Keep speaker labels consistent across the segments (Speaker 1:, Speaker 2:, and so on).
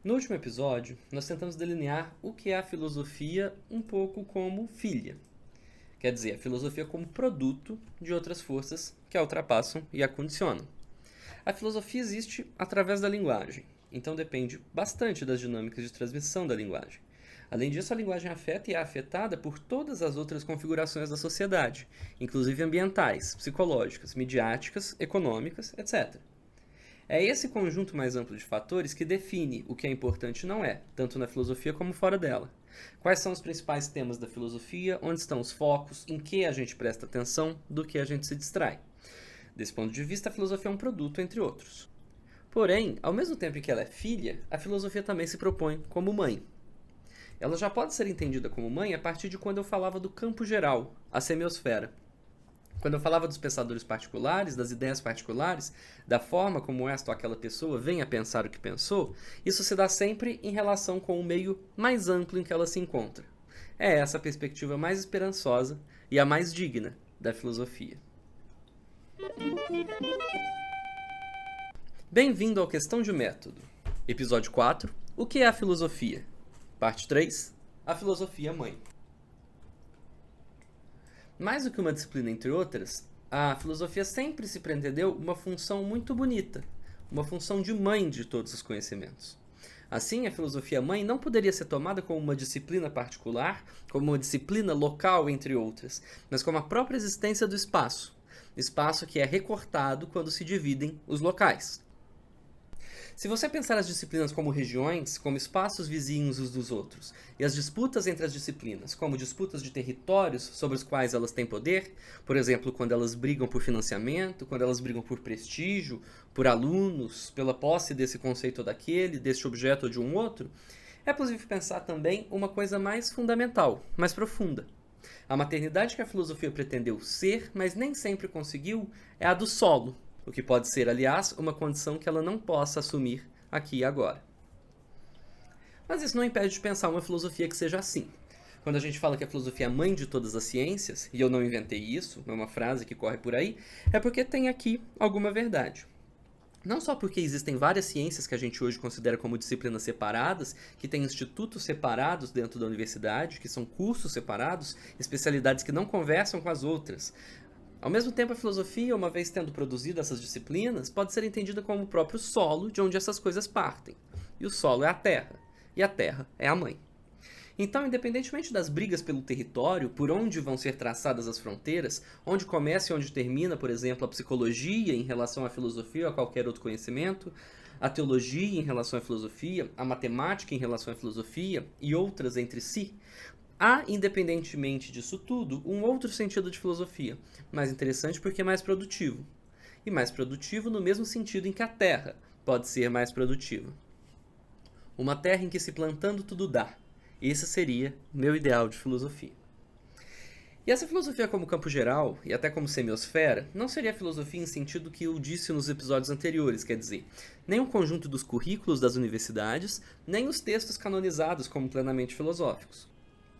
Speaker 1: No último episódio, nós tentamos delinear o que é a filosofia um pouco como filha. Quer dizer, a filosofia como produto de outras forças que a ultrapassam e a condicionam. A filosofia existe através da linguagem, então depende bastante das dinâmicas de transmissão da linguagem. Além disso, a linguagem afeta e é afetada por todas as outras configurações da sociedade, inclusive ambientais, psicológicas, midiáticas, econômicas, etc. É esse conjunto mais amplo de fatores que define o que é importante e não é, tanto na filosofia como fora dela. Quais são os principais temas da filosofia, onde estão os focos, em que a gente presta atenção, do que a gente se distrai. Desse ponto de vista, a filosofia é um produto, entre outros. Porém, ao mesmo tempo em que ela é filha, a filosofia também se propõe como mãe. Ela já pode ser entendida como mãe a partir de quando eu falava do campo geral, a semiosfera. Quando eu falava dos pensadores particulares, das ideias particulares, da forma como esta ou aquela pessoa vem a pensar o que pensou, isso se dá sempre em relação com o meio mais amplo em que ela se encontra. É essa a perspectiva mais esperançosa e a mais digna da filosofia. Bem-vindo ao Questão de Método. Episódio 4. O que é a filosofia? Parte 3. A filosofia mãe. Mais do que uma disciplina, entre outras, a filosofia sempre se pretendeu uma função muito bonita, uma função de mãe de todos os conhecimentos. Assim, a filosofia mãe não poderia ser tomada como uma disciplina particular, como uma disciplina local, entre outras, mas como a própria existência do espaço que é recortado quando se dividem os locais. Se você pensar as disciplinas como regiões, como espaços vizinhos uns dos outros, e as disputas entre as disciplinas como disputas de territórios sobre os quais elas têm poder, por exemplo, quando elas brigam por financiamento, quando elas brigam por prestígio, por alunos, pela posse desse conceito ou daquele, deste objeto ou de um outro, é possível pensar também uma coisa mais fundamental, mais profunda. A maternidade que a filosofia pretendeu ser, mas nem sempre conseguiu, é a do solo, o que pode ser, aliás, uma condição que ela não possa assumir aqui e agora. Mas isso não impede de pensar uma filosofia que seja assim. Quando a gente fala que a filosofia é a mãe de todas as ciências, e eu não inventei isso, é uma frase que corre por aí, é porque tem aqui alguma verdade. Não só porque existem várias ciências que a gente hoje considera como disciplinas separadas, que têm institutos separados dentro da universidade, que são cursos separados, especialidades que não conversam com as outras. Ao mesmo tempo, a filosofia, uma vez tendo produzido essas disciplinas, pode ser entendida como o próprio solo de onde essas coisas partem. E o solo é a Terra, e a Terra é a mãe. Então, independentemente das brigas pelo território, por onde vão ser traçadas as fronteiras, onde começa e onde termina, por exemplo, a psicologia em relação à filosofia ou a qualquer outro conhecimento, a teologia em relação à filosofia, a matemática em relação à filosofia e outras entre si, há, independentemente disso tudo, um outro sentido de filosofia, mais interessante porque é mais produtivo. E mais produtivo no mesmo sentido em que a terra pode ser mais produtiva. Uma terra em que se plantando tudo dá. Esse seria o meu ideal de filosofia. E essa filosofia como campo geral, e até como semiosfera, não seria a filosofia em sentido que eu disse nos episódios anteriores, quer dizer, nem o conjunto dos currículos das universidades, nem os textos canonizados como plenamente filosóficos.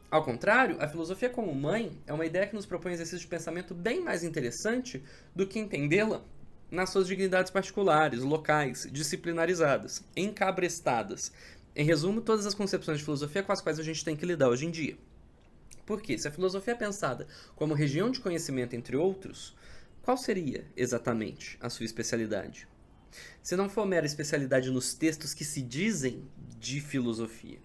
Speaker 1: Ao contrário, a filosofia como mãe é uma ideia que nos propõe um exercício de pensamento bem mais interessante do que entendê-la nas suas dignidades particulares, locais, disciplinarizadas, encabrestadas. Em resumo, todas as concepções de filosofia com as quais a gente tem que lidar hoje em dia. Porque, se a filosofia é pensada como região de conhecimento, entre outros, qual seria, exatamente, a sua especialidade? Se não for mera especialidade nos textos que se dizem de filosofia.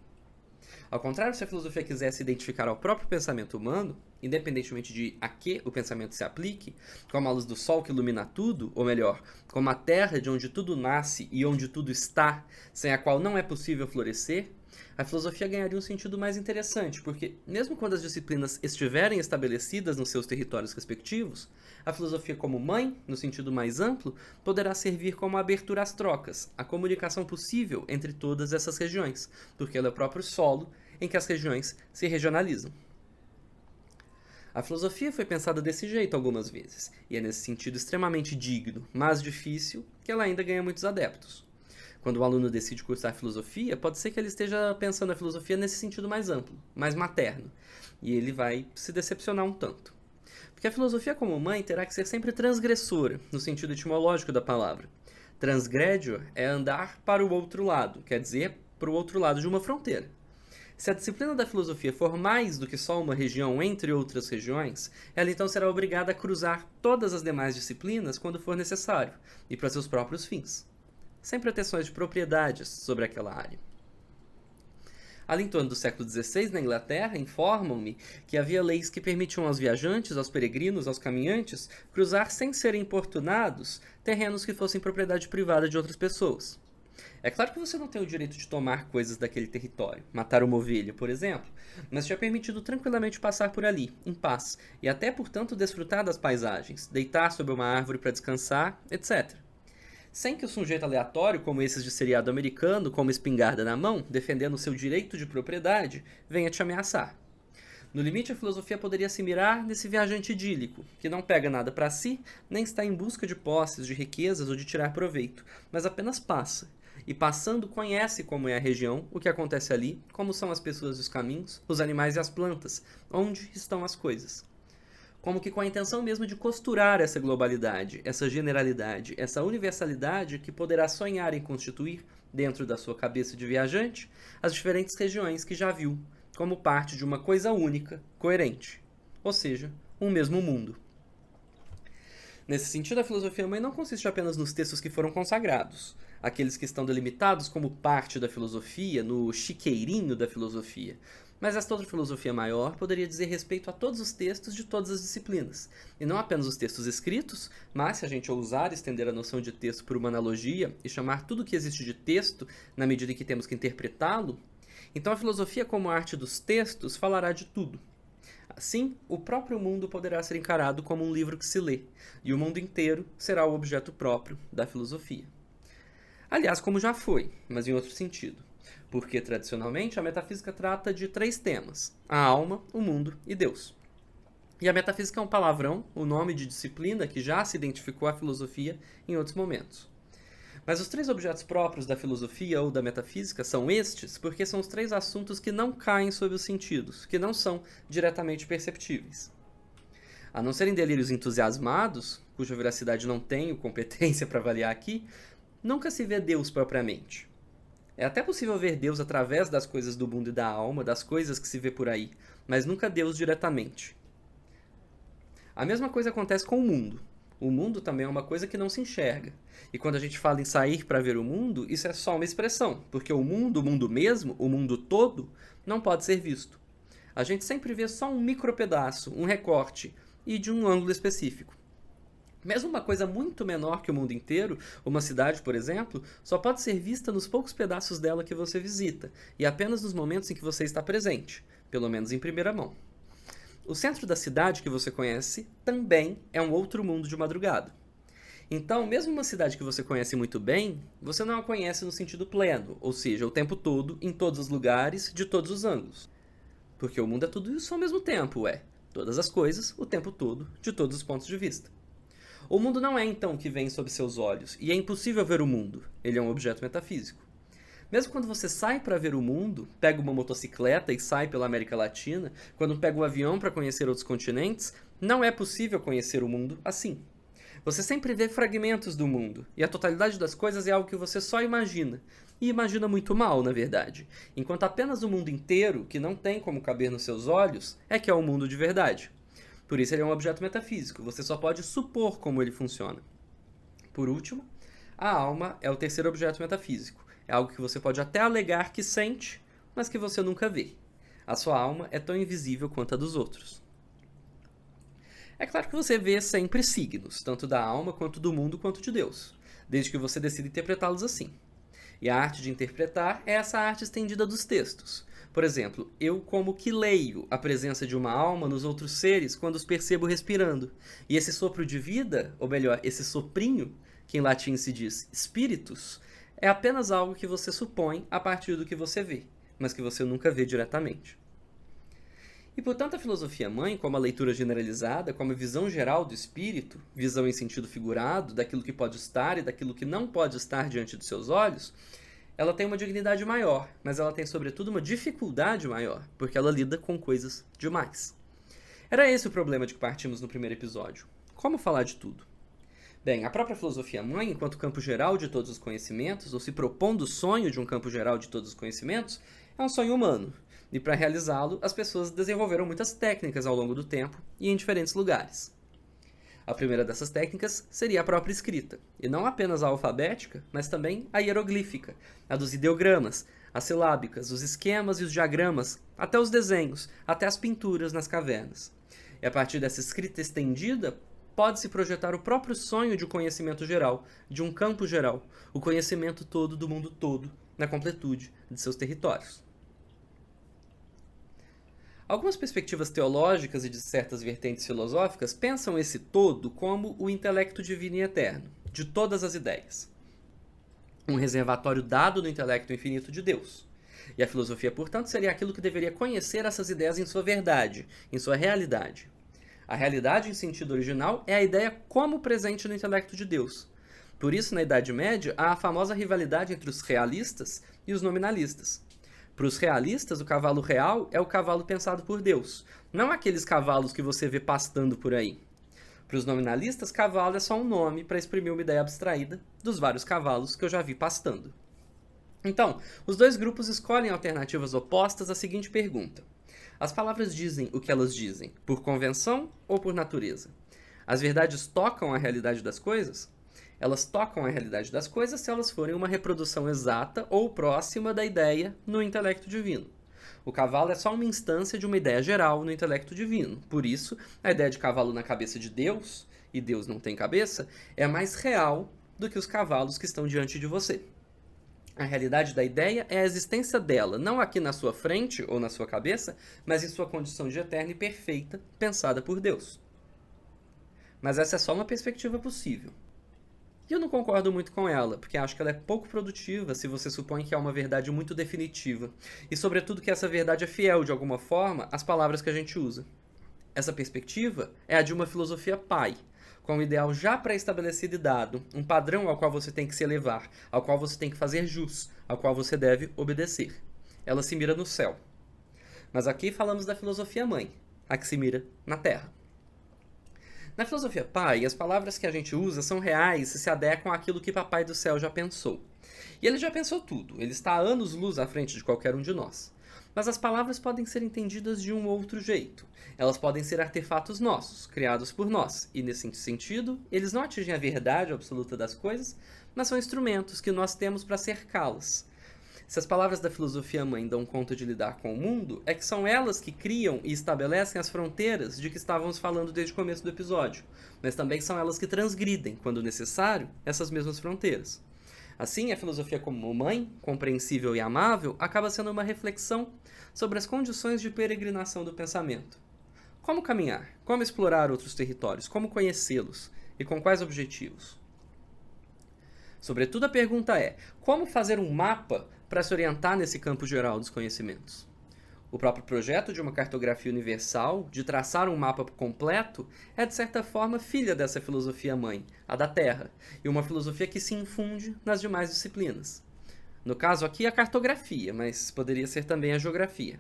Speaker 1: Ao contrário, se a filosofia quisesse identificar ao próprio pensamento humano, independentemente de a que o pensamento se aplique, como a luz do sol que ilumina tudo, ou melhor, como a terra de onde tudo nasce e onde tudo está, sem a qual não é possível florescer, a filosofia ganharia um sentido mais interessante, porque, mesmo quando as disciplinas estiverem estabelecidas nos seus territórios respectivos, a filosofia como mãe, no sentido mais amplo, poderá servir como a abertura às trocas, a comunicação possível entre todas essas regiões, porque ela é o próprio solo em que as regiões se regionalizam. A filosofia foi pensada desse jeito algumas vezes, e é nesse sentido extremamente digno, mas difícil, que ela ainda ganha muitos adeptos. Quando o aluno decide cursar filosofia, pode ser que ele esteja pensando a filosofia nesse sentido mais amplo, mais materno, e ele vai se decepcionar um tanto. Porque a filosofia como mãe terá que ser sempre transgressora, no sentido etimológico da palavra. Transgredio é andar para o outro lado, quer dizer, para o outro lado de uma fronteira. Se a disciplina da filosofia for mais do que só uma região entre outras regiões, ela então será obrigada a cruzar todas as demais disciplinas quando for necessário, e para seus próprios fins, sem pretensões de propriedades sobre aquela área. Ali em torno do século XVI, na Inglaterra, informam-me que havia leis que permitiam aos viajantes, aos peregrinos, aos caminhantes, cruzar sem serem importunados terrenos que fossem propriedade privada de outras pessoas. É claro que você não tem o direito de tomar coisas daquele território, matar uma ovelha, por exemplo, mas te é permitido tranquilamente passar por ali, em paz, e até, portanto, desfrutar das paisagens, deitar sob uma árvore para descansar, etc. Sem que o sujeito aleatório, como esses de seriado americano, com uma espingarda na mão, defendendo o seu direito de propriedade, venha te ameaçar. No limite, a filosofia poderia se mirar nesse viajante idílico, que não pega nada para si, nem está em busca de posses, de riquezas ou de tirar proveito, mas apenas passa. E passando, conhece como é a região, o que acontece ali, como são as pessoas e os caminhos, os animais e as plantas, onde estão as coisas. Como que com a intenção mesmo de costurar essa globalidade, essa generalidade, essa universalidade que poderá sonhar em constituir, dentro da sua cabeça de viajante, as diferentes regiões que já viu, como parte de uma coisa única, coerente, ou seja, um mesmo mundo. Nesse sentido, a filosofia mãe não consiste apenas nos textos que foram consagrados, aqueles que estão delimitados como parte da filosofia, no chiqueirinho da filosofia, mas esta outra filosofia maior poderia dizer respeito a todos os textos de todas as disciplinas, e não apenas os textos escritos, mas se a gente ousar estender a noção de texto por uma analogia e chamar tudo que existe de texto na medida em que temos que interpretá-lo, então a filosofia como arte dos textos falará de tudo. Assim, o próprio mundo poderá ser encarado como um livro que se lê, e o mundo inteiro será o objeto próprio da filosofia. Aliás, como já foi, mas em outro sentido, porque tradicionalmente a metafísica trata de 3 temas: a alma, o mundo e Deus. E a metafísica é um palavrão, o nome de disciplina que já se identificou à filosofia em outros momentos. Mas os 3 objetos próprios da filosofia ou da metafísica são estes porque são os 3 assuntos que não caem sob os sentidos, que não são diretamente perceptíveis. A não serem delírios entusiasmados, cuja veracidade não tenho competência para avaliar aqui, nunca se vê Deus propriamente. É até possível ver Deus através das coisas do mundo e da alma, das coisas que se vê por aí, mas nunca Deus diretamente. A mesma coisa acontece com o mundo. O mundo também é uma coisa que não se enxerga. E quando a gente fala em sair para ver o mundo, isso é só uma expressão, porque o mundo mesmo, o mundo todo, não pode ser visto. A gente sempre vê só um micropedaço, um recorte, e de um ângulo específico. Mesmo uma coisa muito menor que o mundo inteiro, uma cidade, por exemplo, só pode ser vista nos poucos pedaços dela que você visita, e apenas nos momentos em que você está presente, pelo menos em primeira mão. O centro da cidade que você conhece também é um outro mundo de madrugada. Então, mesmo uma cidade que você conhece muito bem, você não a conhece no sentido pleno, ou seja, o tempo todo, em todos os lugares, de todos os ângulos. Porque o mundo é tudo isso ao mesmo tempo, todas as coisas, o tempo todo, de todos os pontos de vista. O mundo não é então o que vem sob seus olhos, e é impossível ver o mundo, ele é um objeto metafísico. Mesmo quando você sai para ver o mundo, pega uma motocicleta e sai pela América Latina, quando pega um avião para conhecer outros continentes, não é possível conhecer o mundo assim. Você sempre vê fragmentos do mundo, e a totalidade das coisas é algo que você só imagina, e imagina muito mal, na verdade, enquanto apenas o mundo inteiro, que não tem como caber nos seus olhos, é que é o mundo de verdade. Por isso ele é um objeto metafísico, você só pode supor como ele funciona. Por último, a alma é o terceiro objeto metafísico. É algo que você pode até alegar que sente, mas que você nunca vê. A sua alma é tão invisível quanto a dos outros. É claro que você vê sempre signos, tanto da alma quanto do mundo quanto de Deus, desde que você decida interpretá-los assim. E a arte de interpretar é essa arte estendida dos textos. Por exemplo, eu como que leio a presença de uma alma nos outros seres quando os percebo respirando. E esse sopro de vida, ou melhor, esse soprinho, que em latim se diz spiritus, é apenas algo que você supõe a partir do que você vê, mas que você nunca vê diretamente. E portanto a filosofia mãe, como a leitura generalizada, como a visão geral do espírito, visão em sentido figurado, daquilo que pode estar e daquilo que não pode estar diante dos seus olhos, ela tem uma dignidade maior, mas ela tem sobretudo uma dificuldade maior, porque ela lida com coisas demais. Era esse o problema de que partimos no primeiro episódio. Como falar de tudo? Bem, a própria filosofia mãe, enquanto campo geral de todos os conhecimentos, ou se propondo o sonho de um campo geral de todos os conhecimentos, é um sonho humano. E para realizá-lo, as pessoas desenvolveram muitas técnicas ao longo do tempo e em diferentes lugares. A primeira dessas técnicas seria a própria escrita, e não apenas a alfabética, mas também a hieroglífica, a dos ideogramas, as silábicas, os esquemas e os diagramas, até os desenhos, até as pinturas nas cavernas. E a partir dessa escrita estendida, pode-se projetar o próprio sonho de conhecimento geral, de um campo geral, o conhecimento todo do mundo todo, na completude de seus territórios. Algumas perspectivas teológicas e de certas vertentes filosóficas pensam esse todo como o intelecto divino e eterno, de todas as ideias. Um reservatório dado no intelecto infinito de Deus. E a filosofia, portanto, seria aquilo que deveria conhecer essas ideias em sua verdade, em sua realidade. A realidade, em sentido original, é a ideia como presente no intelecto de Deus. Por isso, na Idade Média, há a famosa rivalidade entre os realistas e os nominalistas. Para os realistas, o cavalo real é o cavalo pensado por Deus, não aqueles cavalos que você vê pastando por aí. Para os nominalistas, cavalo é só um nome para exprimir uma ideia abstraída dos vários cavalos que eu já vi pastando. Então, os dois grupos escolhem alternativas opostas à seguinte pergunta: as palavras dizem o que elas dizem, por convenção ou por natureza? As verdades tocam a realidade das coisas? Elas tocam a realidade das coisas se elas forem uma reprodução exata ou próxima da ideia no intelecto divino. O cavalo é só uma instância de uma ideia geral no intelecto divino. Por isso, a ideia de cavalo na cabeça de Deus, e Deus não tem cabeça, é mais real do que os cavalos que estão diante de você. A realidade da ideia é a existência dela, não aqui na sua frente ou na sua cabeça, mas em sua condição de eterna e perfeita, pensada por Deus. Mas essa é só uma perspectiva possível. E eu não concordo muito com ela, porque acho que ela é pouco produtiva se você supõe que é uma verdade muito definitiva, e sobretudo que essa verdade é fiel, de alguma forma, às palavras que a gente usa. Essa perspectiva é a de uma filosofia pai, com um ideal já pré-estabelecido e dado, um padrão ao qual você tem que se elevar, ao qual você tem que fazer jus, ao qual você deve obedecer. Ela se mira no céu. Mas aqui falamos da filosofia mãe, a que se mira na terra. Na filosofia pai, as palavras que a gente usa são reais e se adequam àquilo que Papai do Céu já pensou. E ele já pensou tudo, ele está a anos-luz à frente de qualquer um de nós. Mas as palavras podem ser entendidas de um outro jeito. Elas podem ser artefatos nossos, criados por nós, e nesse sentido, eles não atingem a verdade absoluta das coisas, mas são instrumentos que nós temos para cercá-las. Se as palavras da filosofia mãe dão conta de lidar com o mundo, é que são elas que criam e estabelecem as fronteiras de que estávamos falando desde o começo do episódio, mas também são elas que transgridem, quando necessário, essas mesmas fronteiras. Assim, a filosofia como mãe, compreensível e amável, acaba sendo uma reflexão sobre as condições de peregrinação do pensamento. Como caminhar? Como explorar outros territórios? Como conhecê-los? E com quais objetivos? Sobretudo, a pergunta é: como fazer um mapa para se orientar nesse campo geral dos conhecimentos? O próprio projeto de uma cartografia universal, de traçar um mapa completo, é de certa forma filha dessa filosofia mãe, a da Terra, e uma filosofia que se infunde nas demais disciplinas. No caso aqui, a cartografia, mas poderia ser também a geografia.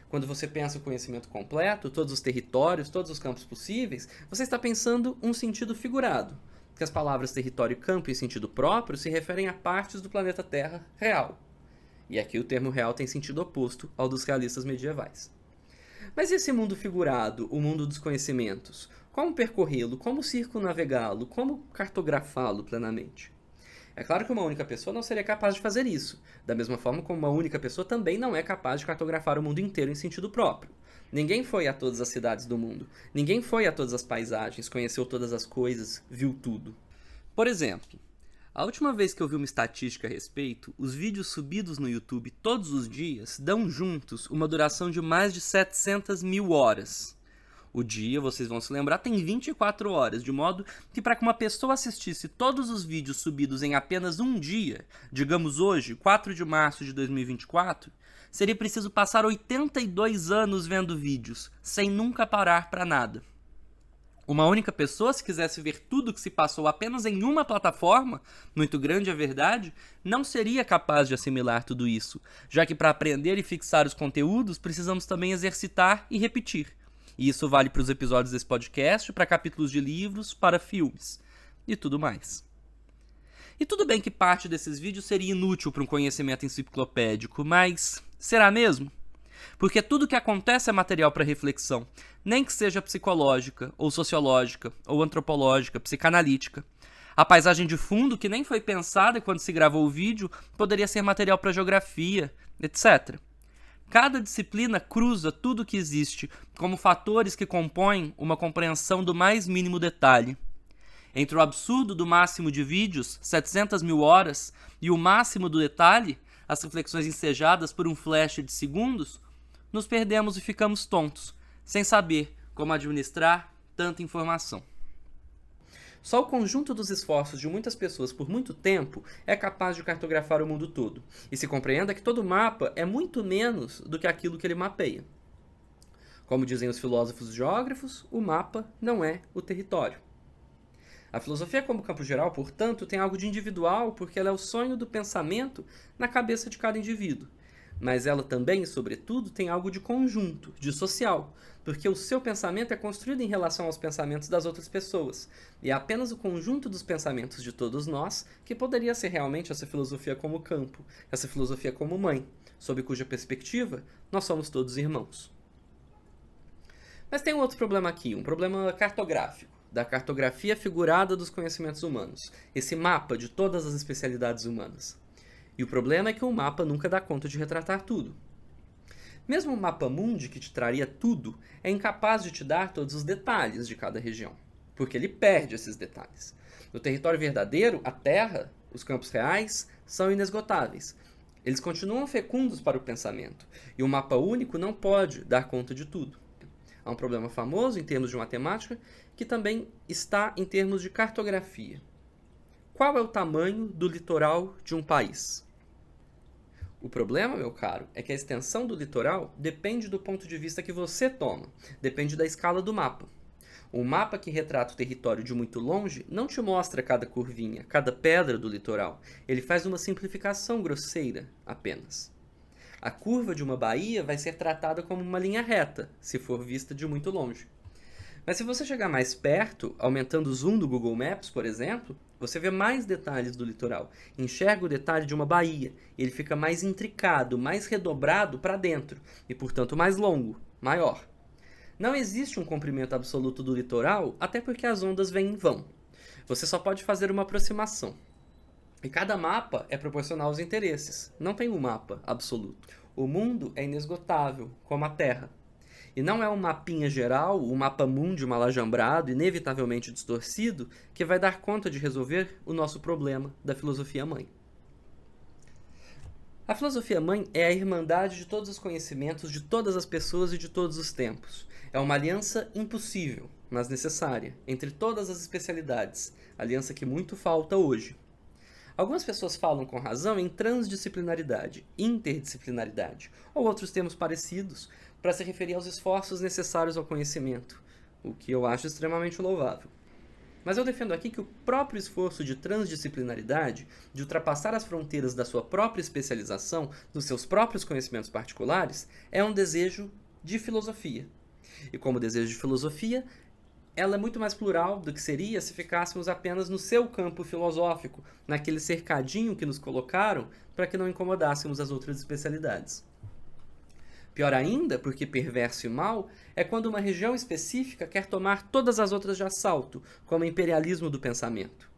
Speaker 1: Quando você pensa o conhecimento completo, todos os territórios, todos os campos possíveis, você está pensando um sentido figurado, que as palavras território e campo em sentido próprio se referem a partes do planeta Terra real. E aqui o termo real tem sentido oposto ao dos realistas medievais. Mas e esse mundo figurado, o mundo dos conhecimentos? Como percorrê-lo? Como circunnavegá-lo? Como cartografá-lo plenamente? É claro que uma única pessoa não seria capaz de fazer isso, da mesma forma como uma única pessoa também não é capaz de cartografar o mundo inteiro em sentido próprio. Ninguém foi a todas as cidades do mundo, ninguém foi a todas as paisagens, conheceu todas as coisas, viu tudo. Por exemplo, a última vez que eu vi uma estatística a respeito, os vídeos subidos no YouTube todos os dias dão juntos uma duração de mais de 700 mil horas. O dia, vocês vão se lembrar, tem 24 horas, de modo que para que uma pessoa assistisse todos os vídeos subidos em apenas um dia, digamos hoje, 4 de março de 2024, seria preciso passar 82 anos vendo vídeos, sem nunca parar para nada. Uma única pessoa, se quisesse ver tudo que se passou apenas em uma plataforma, muito grande é verdade, não seria capaz de assimilar tudo isso, já que para aprender e fixar os conteúdos, precisamos também exercitar e repetir. E isso vale para os episódios desse podcast, para capítulos de livros, para filmes. e tudo mais. E tudo bem que parte desses vídeos seria inútil para um conhecimento enciclopédico, mas será mesmo? Porque tudo que acontece é material para reflexão, nem que seja psicológica, ou sociológica, ou antropológica, psicanalítica. A paisagem de fundo, que nem foi pensada quando se gravou o vídeo, poderia ser material para geografia, etc. Cada disciplina cruza tudo o que existe como fatores que compõem uma compreensão do mais mínimo detalhe. Entre o absurdo do máximo de vídeos, 700 mil horas, e o máximo do detalhe, as reflexões ensejadas por um flash de segundos, nos perdemos e ficamos tontos, sem saber como administrar tanta informação. Só o conjunto dos esforços de muitas pessoas por muito tempo é capaz de cartografar o mundo todo, e se compreenda que todo mapa é muito menos do que aquilo que ele mapeia. Como dizem os filósofos geógrafos, o mapa não é o território. A filosofia como campo geral, portanto, tem algo de individual porque ela é o sonho do pensamento na cabeça de cada indivíduo. Mas ela também, e sobretudo, tem algo de conjunto, de social, porque o seu pensamento é construído em relação aos pensamentos das outras pessoas, e é apenas o conjunto dos pensamentos de todos nós que poderia ser realmente essa filosofia como campo, essa filosofia como mãe, sob cuja perspectiva nós somos todos irmãos. Mas tem um outro problema aqui, um problema cartográfico, da cartografia figurada dos conhecimentos humanos, esse mapa de todas as especialidades humanas. E o problema é que um mapa nunca dá conta de retratar tudo. Mesmo o mapa mundi, que te traria tudo, é incapaz de te dar todos os detalhes de cada região, porque ele perde esses detalhes. No território verdadeiro, a terra, os campos reais, são inesgotáveis. Eles continuam fecundos para o pensamento, e um mapa único não pode dar conta de tudo. Há um problema famoso em termos de matemática, que também está em termos de cartografia. Qual é o tamanho do litoral de um país? O problema, meu caro, é que a extensão do litoral depende do ponto de vista que você toma, depende da escala do mapa. Um mapa que retrata o território de muito longe não te mostra cada curvinha, cada pedra do litoral. Ele faz uma simplificação grosseira apenas. A curva de uma baía vai ser tratada como uma linha reta, se for vista de muito longe. Mas se você chegar mais perto, aumentando o zoom do Google Maps, por exemplo, você vê mais detalhes do litoral. Enxerga o detalhe de uma baía. Ele fica mais intricado, mais redobrado para dentro, e portanto mais longo, maior. Não existe um comprimento absoluto do litoral, até porque as ondas vêm em vão. Você só pode fazer uma aproximação. E cada mapa é proporcional aos interesses. Não tem um mapa absoluto. O mundo é inesgotável, como a Terra. E não é um mapinha geral, um mapa mundi mal ajambrado, inevitavelmente distorcido, que vai dar conta de resolver o nosso problema da filosofia mãe. A filosofia mãe é a irmandade de todos os conhecimentos de todas as pessoas e de todos os tempos. É uma aliança impossível, mas necessária, entre todas as especialidades, aliança que muito falta hoje. Algumas pessoas falam com razão em transdisciplinaridade, interdisciplinaridade, ou outros termos parecidos, para se referir aos esforços necessários ao conhecimento, o que eu acho extremamente louvável. Mas eu defendo aqui que o próprio esforço de transdisciplinaridade, de ultrapassar as fronteiras da sua própria especialização, dos seus próprios conhecimentos particulares, é um desejo de filosofia. E como desejo de filosofia, ela é muito mais plural do que seria se ficássemos apenas no seu campo filosófico, naquele cercadinho que nos colocaram para que não incomodássemos as outras especialidades. Pior ainda, porque perverso e mal, é quando uma região específica quer tomar todas as outras de assalto, como o imperialismo do pensamento.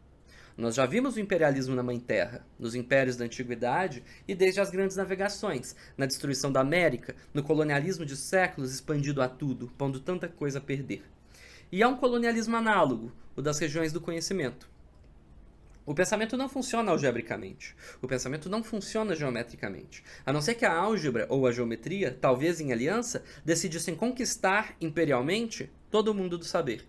Speaker 1: Nós já vimos o imperialismo na Mãe Terra, nos impérios da Antiguidade e desde as grandes navegações, na destruição da América, no colonialismo de séculos expandido a tudo, pondo tanta coisa a perder. E há um colonialismo análogo, o das regiões do conhecimento. O pensamento não funciona algebricamente. O pensamento não funciona geometricamente. A não ser que a álgebra ou a geometria, talvez em aliança, decidissem conquistar imperialmente todo o mundo do saber.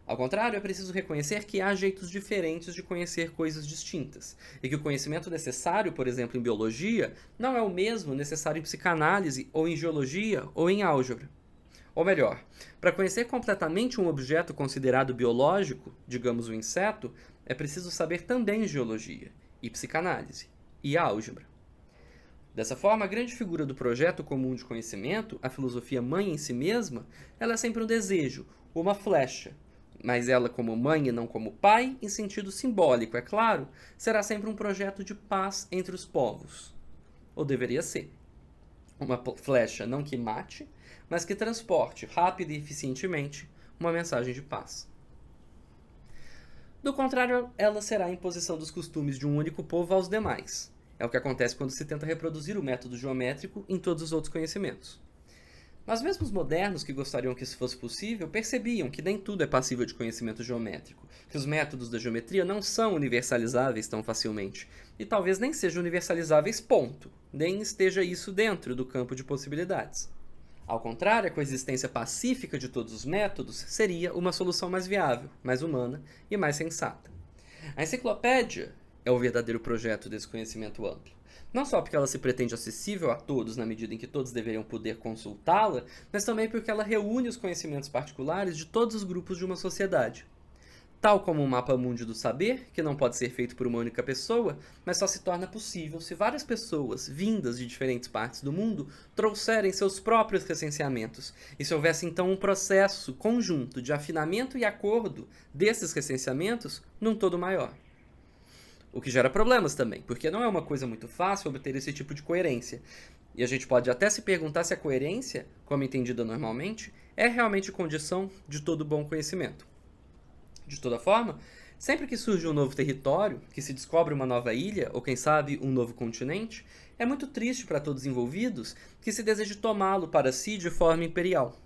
Speaker 1: Ao contrário, é preciso reconhecer que há jeitos diferentes de conhecer coisas distintas, e que o conhecimento necessário, por exemplo, em biologia, não é o mesmo necessário em psicanálise, ou em geologia, ou em álgebra. Ou melhor, para conhecer completamente um objeto considerado biológico, digamos um inseto, é preciso saber também geologia, e psicanálise, e álgebra. Dessa forma, a grande figura do projeto comum de conhecimento, a filosofia mãe em si mesma, ela é sempre um desejo, uma flecha, mas ela como mãe e não como pai, em sentido simbólico, é claro, será sempre um projeto de paz entre os povos. Ou deveria ser. Uma flecha não que mate, mas que transporte, rápido e eficientemente, uma mensagem de paz. Do contrário, ela será a imposição dos costumes de um único povo aos demais. É o que acontece quando se tenta reproduzir o método geométrico em todos os outros conhecimentos. Mas mesmo os modernos que gostariam que isso fosse possível percebiam que nem tudo é passível de conhecimento geométrico, que os métodos da geometria não são universalizáveis tão facilmente, e talvez nem sejam universalizáveis ponto, nem esteja isso dentro do campo de possibilidades. Ao contrário, a coexistência pacífica de todos os métodos seria uma solução mais viável, mais humana e mais sensata. A enciclopédia é o verdadeiro projeto desse conhecimento amplo. Não só porque ela se pretende acessível a todos na medida em que todos deveriam poder consultá-la, mas também porque ela reúne os conhecimentos particulares de todos os grupos de uma sociedade. Tal como um mapa mundi do saber, que não pode ser feito por uma única pessoa, mas só se torna possível se várias pessoas, vindas de diferentes partes do mundo, trouxerem seus próprios recenseamentos, e se houvesse então um processo conjunto de afinamento e acordo desses recenseamentos num todo maior. O que gera problemas também, porque não é uma coisa muito fácil obter esse tipo de coerência. E a gente pode até se perguntar se a coerência, como entendida normalmente, é realmente condição de todo bom conhecimento. De toda forma, sempre que surge um novo território, que se descobre uma nova ilha, ou quem sabe um novo continente, é muito triste para todos os envolvidos que se deseje tomá-lo para si de forma imperial.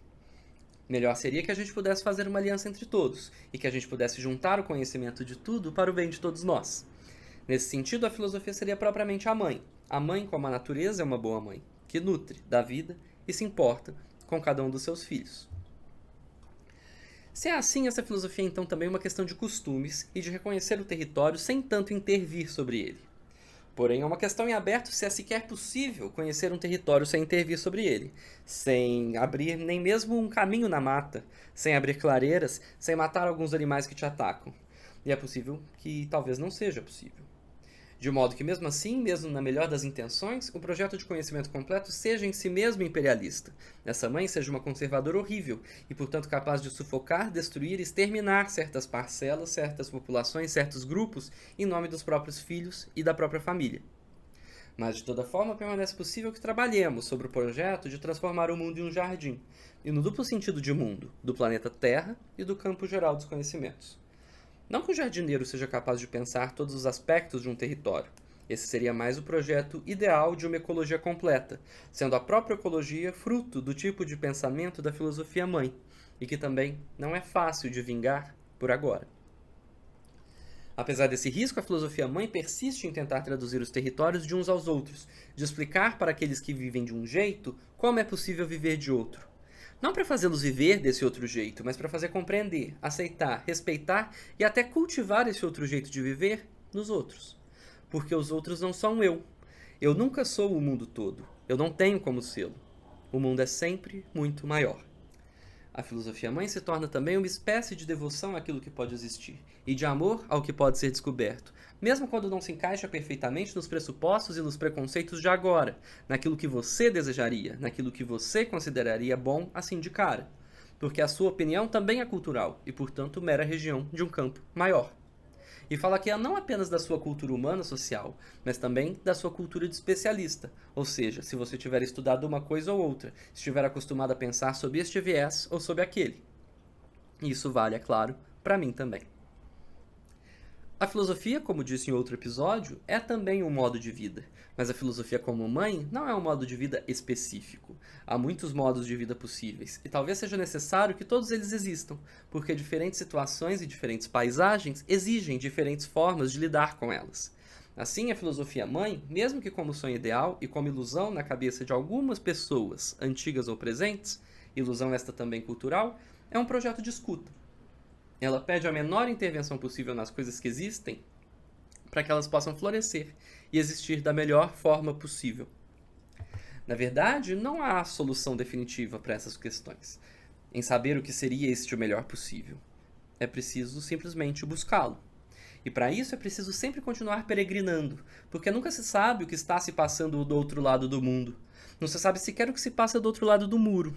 Speaker 1: Melhor seria que a gente pudesse fazer uma aliança entre todos, e que a gente pudesse juntar o conhecimento de tudo para o bem de todos nós. Nesse sentido, a filosofia seria propriamente a mãe. A mãe, como a natureza, é uma boa mãe, que nutre, dá vida e se importa com cada um dos seus filhos. Se é assim, essa filosofia é então também uma questão de costumes e de reconhecer o território sem tanto intervir sobre ele. Porém, é uma questão em aberto se é sequer possível conhecer um território sem intervir sobre ele, sem abrir nem mesmo um caminho na mata, sem abrir clareiras, sem matar alguns animais que te atacam. E é possível que talvez não seja possível. De modo que, mesmo assim, mesmo na melhor das intenções, o projeto de conhecimento completo seja em si mesmo imperialista. Essa mãe seja uma conservadora horrível e, portanto, capaz de sufocar, destruir e exterminar certas parcelas, certas populações, certos grupos, em nome dos próprios filhos e da própria família. Mas, de toda forma, permanece possível que trabalhemos sobre o projeto de transformar o mundo em um jardim, e no duplo sentido de mundo, do planeta Terra e do campo geral dos conhecimentos. Não que o jardineiro seja capaz de pensar todos os aspectos de um território. Esse seria mais o projeto ideal de uma ecologia completa, sendo a própria ecologia fruto do tipo de pensamento da filosofia mãe, e que também não é fácil de vingar por agora. Apesar desse risco, a filosofia mãe persiste em tentar traduzir os territórios de uns aos outros, de explicar para aqueles que vivem de um jeito como é possível viver de outro. Não para fazê-los viver desse outro jeito, mas para fazer compreender, aceitar, respeitar e até cultivar esse outro jeito de viver nos outros. Porque os outros não são eu. Eu nunca sou o mundo todo. Eu não tenho como sê-lo. O mundo é sempre muito maior. A filosofia mãe se torna também uma espécie de devoção àquilo que pode existir, e de amor ao que pode ser descoberto, mesmo quando não se encaixa perfeitamente nos pressupostos e nos preconceitos de agora, naquilo que você desejaria, naquilo que você consideraria bom assim de cara, porque a sua opinião também é cultural e, portanto, mera região de um campo maior. E fala aqui não apenas da sua cultura humana social, mas também da sua cultura de especialista. Ou seja, se você tiver estudado uma coisa ou outra, estiver acostumado a pensar sob este viés ou sob aquele. E isso vale, é claro, para mim também. A filosofia, como disse em outro episódio, é também um modo de vida, mas a filosofia como mãe não é um modo de vida específico. Há muitos modos de vida possíveis, e talvez seja necessário que todos eles existam, porque diferentes situações e diferentes paisagens exigem diferentes formas de lidar com elas. Assim, a filosofia mãe, mesmo que como sonho ideal e como ilusão na cabeça de algumas pessoas, antigas ou presentes, ilusão esta também cultural, é um projeto de escuta. Ela pede a menor intervenção possível nas coisas que existem para que elas possam florescer e existir da melhor forma possível. Na verdade, não há solução definitiva para essas questões, em saber o que seria este o melhor possível. É preciso simplesmente buscá-lo. E para isso é preciso sempre continuar peregrinando, porque nunca se sabe o que está se passando do outro lado do mundo. Não se sabe sequer o que se passa do outro lado do muro.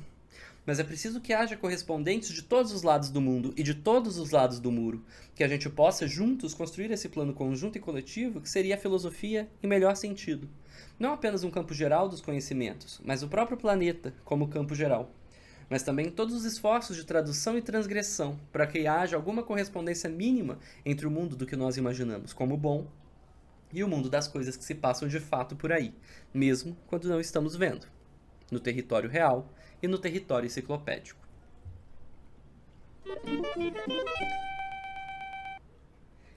Speaker 1: Mas é preciso que haja correspondentes de todos os lados do mundo e de todos os lados do muro, que a gente possa juntos construir esse plano conjunto e coletivo que seria a filosofia em melhor sentido. Não apenas um campo geral dos conhecimentos, mas o próprio planeta como campo geral. Mas também todos os esforços de tradução e transgressão para que haja alguma correspondência mínima entre o mundo do que nós imaginamos como bom e o mundo das coisas que se passam de fato por aí, mesmo quando não estamos vendo, no território real e no território enciclopédico.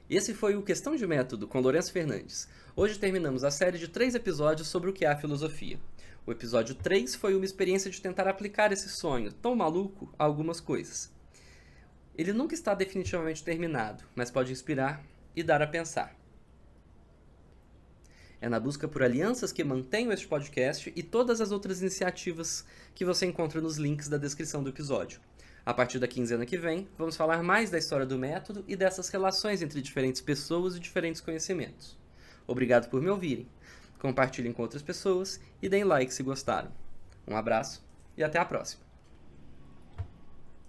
Speaker 1: Esse foi o Questão de Método com Lourenço Fernandes. Hoje terminamos a série de 3 episódios sobre o que é a filosofia. O episódio 3 foi uma experiência de tentar aplicar esse sonho tão maluco a algumas coisas. Ele nunca está definitivamente terminado, mas pode inspirar e dar a pensar. É na busca por alianças que mantenho este podcast e todas as outras iniciativas que você encontra nos links da descrição do episódio. A partir da quinzena que vem, vamos falar mais da história do método e dessas relações entre diferentes pessoas e diferentes conhecimentos. Obrigado por me ouvirem. Compartilhem com outras pessoas e deem like se gostaram. Um abraço e até a próxima.